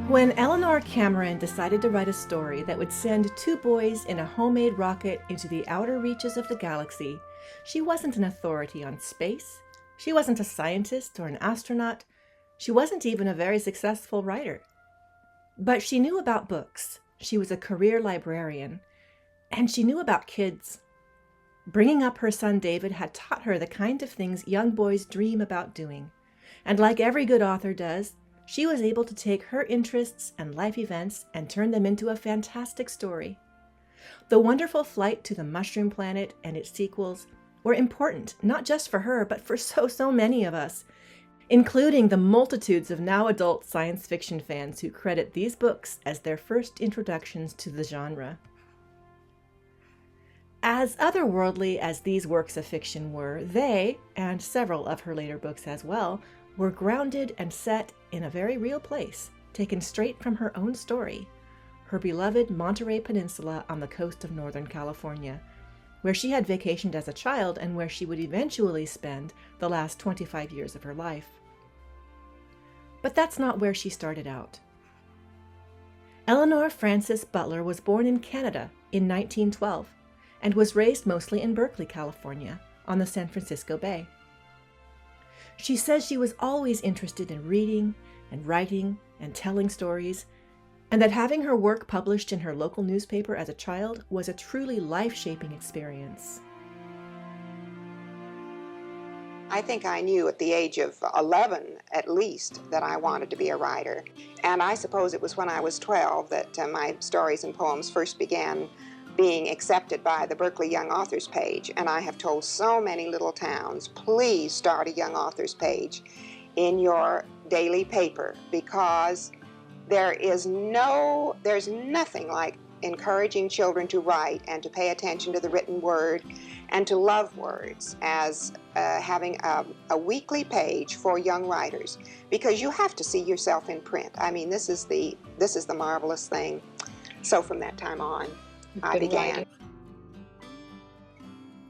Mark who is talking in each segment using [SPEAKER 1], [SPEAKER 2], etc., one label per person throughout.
[SPEAKER 1] When Eleanor Cameron decided to write a story that would send two boys in a homemade rocket into the outer reaches of the galaxy, she wasn't an authority on space. She wasn't a scientist or an astronaut. She wasn't even a very successful writer. But she knew about books. She was a career librarian. And she knew about kids. Bringing up her son David had taught her the kind of things young boys dream about doing. And like every good author does, she was able to take her interests and life events and turn them into a fantastic story. The Wonderful Flight to the Mushroom Planet and its sequels were important, not just for her, but for so many of us, including the multitudes of now adult science fiction fans who credit these books as their first introductions to the genre. As otherworldly as these works of fiction were, they, and several of her later books as well, were grounded and set in a very real place, taken straight from her own story, her beloved Monterey Peninsula on the coast of Northern California, where she had vacationed as a child and where she would eventually spend the last 25 years of her life. But that's not where she started out. Eleanor Frances Butler was born in Canada in 1912 and was raised mostly in Berkeley, California, on the San Francisco Bay. She says she was always interested in reading and writing and telling stories, and that having her work published in her local newspaper as a child was a truly life-shaping experience.
[SPEAKER 2] I think I knew at the age of 11, at least, that I wanted to be a writer. And I suppose it was when I was 12 that my stories and poems first began being accepted by the Berkeley Young Authors page. And I have told so many little towns, please start a Young Authors page in your daily paper, because there's nothing like encouraging children to write and to pay attention to the written word and to love words as having a weekly page for young writers, because you have to see yourself in print. I mean, this is the marvelous thing. So from that time on, I began.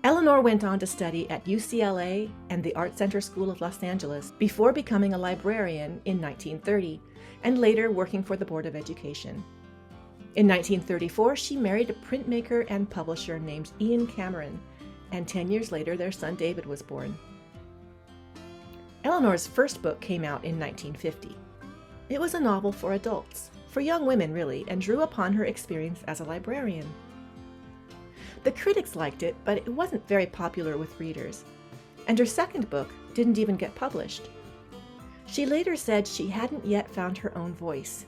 [SPEAKER 1] Eleanor went on to study at UCLA and the Art Center School of Los Angeles before becoming a librarian in 1930 and later working for the Board of Education. In 1934, she married a printmaker and publisher named Eleanor Cameron, and 10 years later their son David was born. Eleanor's first book came out in 1950. It was a novel for adults, for young women really, and drew upon her experience as a librarian. The critics liked it, but it wasn't very popular with readers, and her second book didn't even get published. She later said she hadn't yet found her own voice,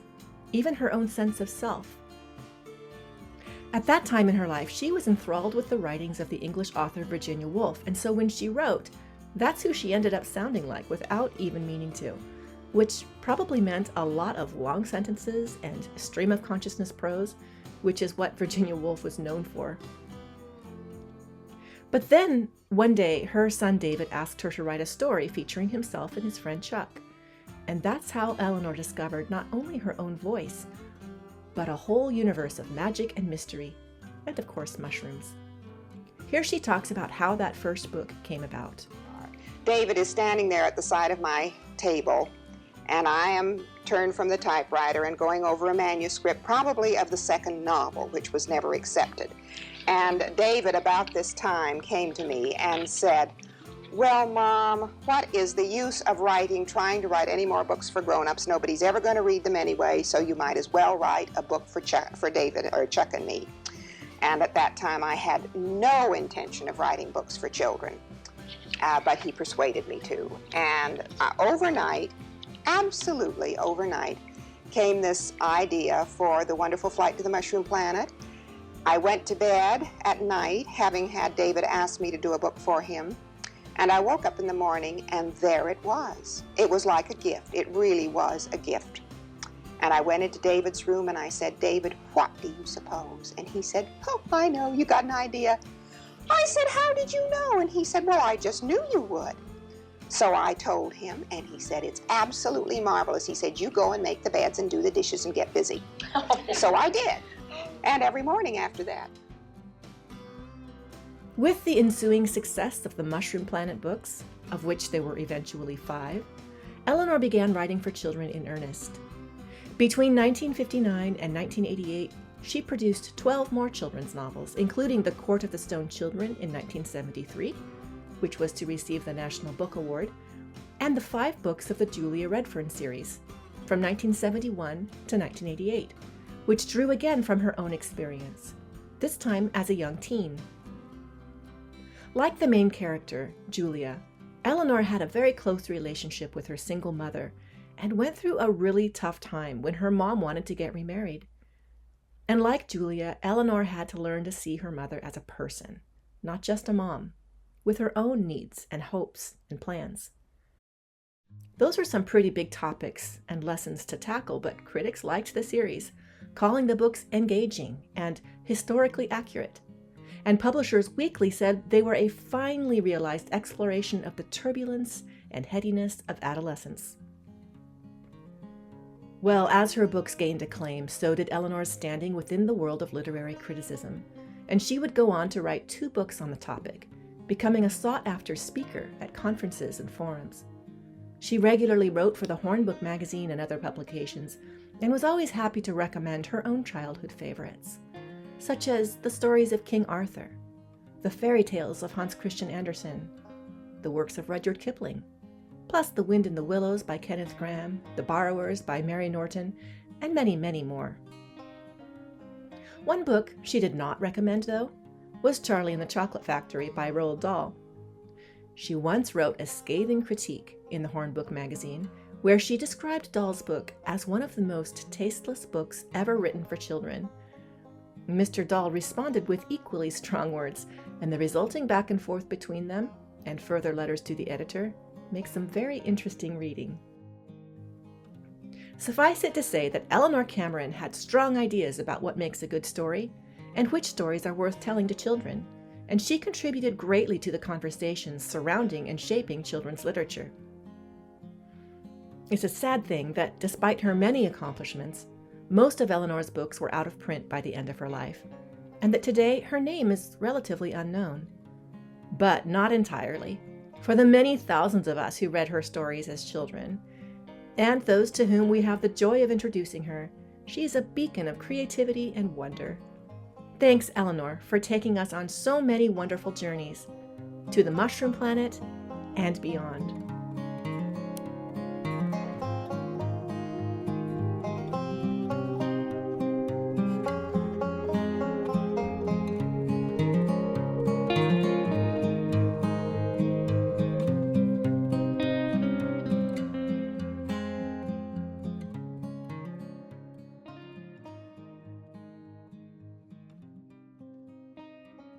[SPEAKER 1] even her own sense of self. At that time in her life, she was enthralled with the writings of the English author Virginia Woolf, and so when she wrote, that's who she ended up sounding like without even meaning to, which probably meant a lot of long sentences and stream of consciousness prose, which is what Virginia Woolf was known for. But then, one day, her son David asked her to write a story featuring himself and his friend Chuck. And that's how Eleanor discovered not only her own voice, but a whole universe of magic and mystery, and of course mushrooms. Here she talks about how that first book came about.
[SPEAKER 2] David is standing there at the side of my table, and I am turned from the typewriter and going over a manuscript, probably of the second novel, which was never accepted. And David, about this time, came to me and said, well, Mom, what is the use of trying to write any more books for grown-ups? Nobody's ever going to read them anyway, so you might as well write a book for David or Chuck and me. And at that time, I had no intention of writing books for children, but he persuaded me to. And overnight, absolutely overnight, came this idea for The Wonderful Flight to the Mushroom Planet. I went to bed at night, having had David ask me to do a book for him, and I woke up in the morning, and there it was. It was like a gift. It really was a gift. And I went into David's room, and I said, David, what do you suppose? And he said, oh, I know, you got an idea. I said, how did you know? And he said, well, I just knew you would. So I told him, and he said, it's absolutely marvelous. He said, you go and make the beds and do the dishes and get busy. So I did. And every morning after that.
[SPEAKER 1] With the ensuing success of the Mushroom Planet books, of which there were eventually 5, Eleanor began writing for children in earnest. Between 1959 and 1988, she produced 12 more children's novels, including The Court of the Stone Children in 1973, which was to receive the National Book Award, and the 5 books of the Julia Redfern series, from 1971 to 1988, which drew again from her own experience, this time as a young teen. Like the main character, Julia, Eleanor had a very close relationship with her single mother and went through a really tough time when her mom wanted to get remarried. And like Julia, Eleanor had to learn to see her mother as a person, not just a mom, with her own needs and hopes and plans. Those were some pretty big topics and lessons to tackle, but critics liked the series, calling the books engaging and historically accurate. And Publishers Weekly said they were a finely realized exploration of the turbulence and headiness of adolescence. Well, as her books gained acclaim, so did Eleanor's standing within the world of literary criticism, and she would go on to write 2 books on the topic, becoming a sought-after speaker at conferences and forums. She regularly wrote for the Hornbook magazine and other publications, and was always happy to recommend her own childhood favorites, such as the stories of King Arthur, the fairy tales of Hans Christian Andersen, the works of Rudyard Kipling, plus The Wind in the Willows by Kenneth Grahame, The Borrowers by Mary Norton, and many, many more. One book she did not recommend, though, was Charlie and the Chocolate Factory by Roald Dahl. She once wrote a scathing critique in the Hornbook magazine where she described Dahl's book as one of the most tasteless books ever written for children. Mr. Dahl responded with equally strong words, and the resulting back and forth between them, and further letters to the editor, makes some very interesting reading. Suffice it to say that Eleanor Cameron had strong ideas about what makes a good story, and which stories are worth telling to children, and she contributed greatly to the conversations surrounding and shaping children's literature. It's a sad thing that, despite her many accomplishments, most of Eleanor's books were out of print by the end of her life, and that today her name is relatively unknown. But not entirely. For the many thousands of us who read her stories as children, and those to whom we have the joy of introducing her, she is a beacon of creativity and wonder. Thanks, Eleanor, for taking us on so many wonderful journeys to the Mushroom Planet and beyond.